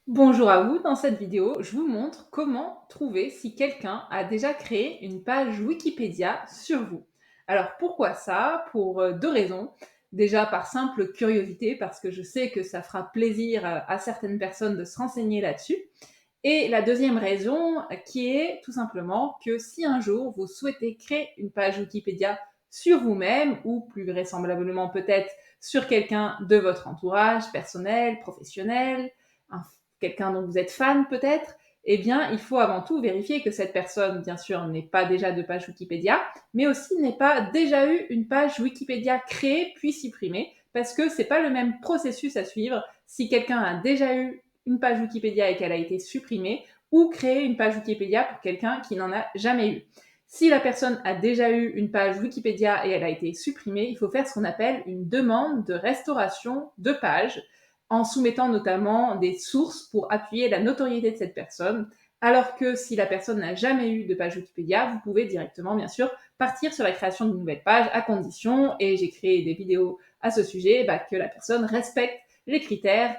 Bonjour à vous, dans cette vidéo, je vous montre comment trouver si quelqu'un a déjà créé une page Wikipédia sur vous. Alors pourquoi ça? Pour deux raisons. Déjà par simple curiosité, parce que je sais que ça fera plaisir à certaines personnes de se renseigner là-dessus. Et la deuxième raison, qui est tout simplement que si un jour vous souhaitez créer une page Wikipédia sur vous-même, ou plus vraisemblablement peut-être sur quelqu'un de votre entourage, personnel, professionnel, un- quelqu'un dont vous êtes fan peut-être, eh bien, il faut avant tout vérifier que cette personne, bien sûr, n'ait pas déjà de page Wikipédia, mais aussi n'ait pas déjà eu une page Wikipédia créée puis supprimée, parce que c'est pas le même processus à suivre si quelqu'un a déjà eu une page Wikipédia et qu'elle a été supprimée, ou créer une page Wikipédia pour quelqu'un qui n'en a jamais eu. Si la personne a déjà eu une page Wikipédia et elle a été supprimée, il faut faire ce qu'on appelle une demande de restauration de page, en soumettant notamment des sources pour appuyer la notoriété de cette personne, alors que si la personne n'a jamais eu de page Wikipédia, vous pouvez directement, bien sûr, partir sur la création d'une nouvelle page, à condition, et j'ai créé des vidéos à ce sujet, que la personne respecte les critères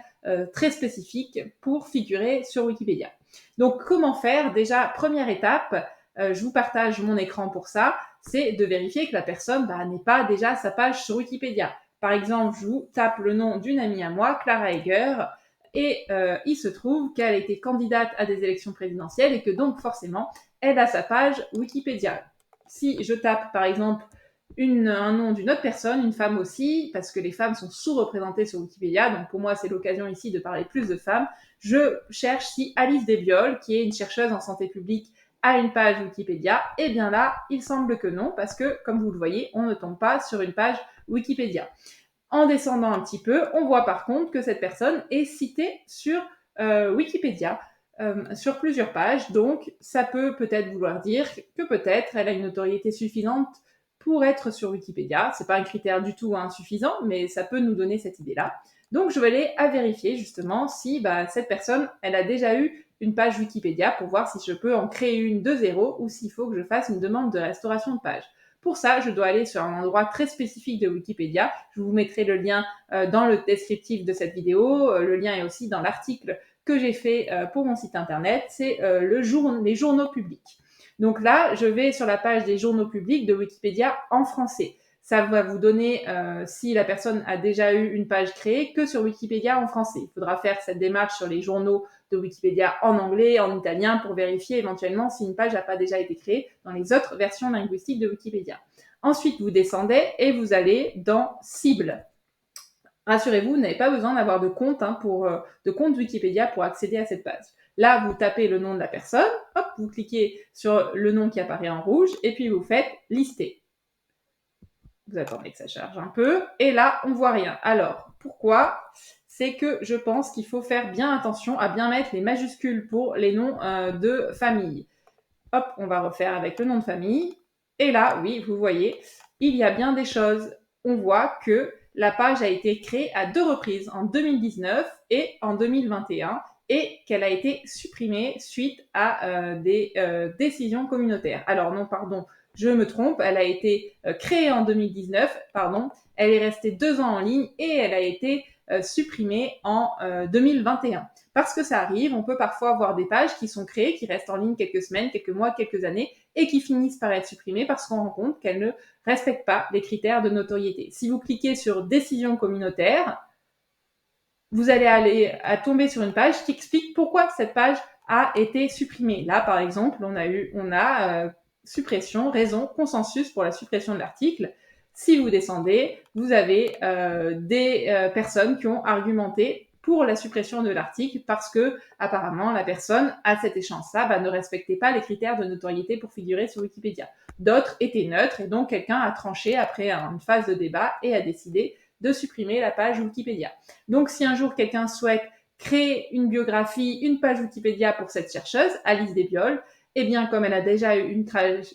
très spécifiques pour figurer sur Wikipédia. Donc comment faire? Déjà, première étape, je vous partage mon écran pour ça, c'est de vérifier que la personne n'ait pas déjà sa page sur Wikipédia. Par exemple, je vous tape le nom d'une amie à moi, Clara Heger, et il se trouve qu'elle était candidate à des élections présidentielles et que donc forcément, elle a sa page Wikipédia. Si je tape par exemple un nom d'une autre personne, une femme aussi, parce que les femmes sont sous-représentées sur Wikipédia, donc pour moi c'est l'occasion ici de parler plus de femmes, je cherche si Alice Desbioles, qui est une chercheuse en santé publique, a une page Wikipédia. Et bien là, il semble que non, parce que comme vous le voyez, on ne tombe pas sur une page Wikipédia. En descendant un petit peu, on voit par contre que cette personne est citée sur Wikipédia, sur plusieurs pages, donc ça peut peut-être vouloir dire que peut-être elle a une notoriété suffisante pour être sur Wikipédia. C'est pas un critère du tout insuffisant, mais ça peut nous donner cette idée-là. Donc je vais aller à vérifier justement si cette personne, elle a déjà eu une page Wikipédia pour voir si je peux en créer une de zéro ou s'il faut que je fasse une demande de restauration de page. Pour ça, je dois aller sur un endroit très spécifique de Wikipédia. Je vous mettrai le lien dans le descriptif de cette vidéo. Le lien est aussi dans l'article que j'ai fait pour mon site internet. C'est les journaux publics. Donc là, je vais sur la page des journaux publics de Wikipédia en français. Ça va vous donner, si la personne a déjà eu une page créée, que sur Wikipédia en français. Il faudra faire cette démarche sur les journaux de Wikipédia en anglais, en italien, pour vérifier éventuellement si une page n'a pas déjà été créée dans les autres versions linguistiques de Wikipédia. Ensuite, vous descendez et vous allez dans Cibles. Rassurez-vous, vous n'avez pas besoin d'avoir de compte, de compte Wikipédia pour accéder à cette page. Là, vous tapez le nom de la personne, hop, vous cliquez sur le nom qui apparaît en rouge, et puis vous faites lister. Vous attendez que ça charge un peu, et là, on voit rien. Alors, pourquoi? C'est que je pense qu'il faut faire bien attention à bien mettre les majuscules pour les noms de famille. Hop, on va refaire avec le nom de famille. Et là, oui, vous voyez, il y a bien des choses. On voit que la page a été créée à deux reprises, en 2019 et en 2021, et qu'elle a été supprimée suite à des décisions communautaires. Alors non, pardon, je me trompe, elle a été créée en 2019, pardon, elle est restée 2 ans en ligne et elle a été supprimée en 2021. Parce que ça arrive, on peut parfois avoir des pages qui sont créées, qui restent en ligne quelques semaines, quelques mois, quelques années, et qui finissent par être supprimées parce qu'on rend compte qu'elles ne respectent pas les critères de notoriété. Si vous cliquez sur décision communautaire, vous allez à tomber sur une page qui explique pourquoi cette page a été supprimée. Là, par exemple, on a suppression, raison, consensus pour la suppression de l'article. Si vous descendez, vous avez des personnes qui ont argumenté pour la suppression de l'article parce que apparemment la personne à cette échéance-là ne respectait pas les critères de notoriété pour figurer sur Wikipédia. D'autres étaient neutres et donc quelqu'un a tranché après une phase de débat et a décidé de supprimer la page Wikipédia. Donc si un jour quelqu'un souhaite créer une biographie, une page Wikipédia pour cette chercheuse, Alice Desbioles, eh bien comme elle a déjà eu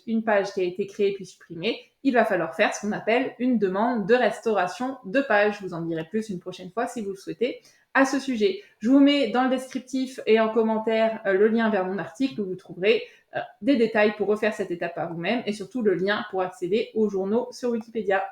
une page qui a été créée puis supprimée, il va falloir faire ce qu'on appelle une demande de restauration de page. Je vous en dirai plus une prochaine fois si vous le souhaitez à ce sujet. Je vous mets dans le descriptif et en commentaire le lien vers mon article où vous trouverez des détails pour refaire cette étape par vous-même et surtout le lien pour accéder aux journaux sur Wikipédia.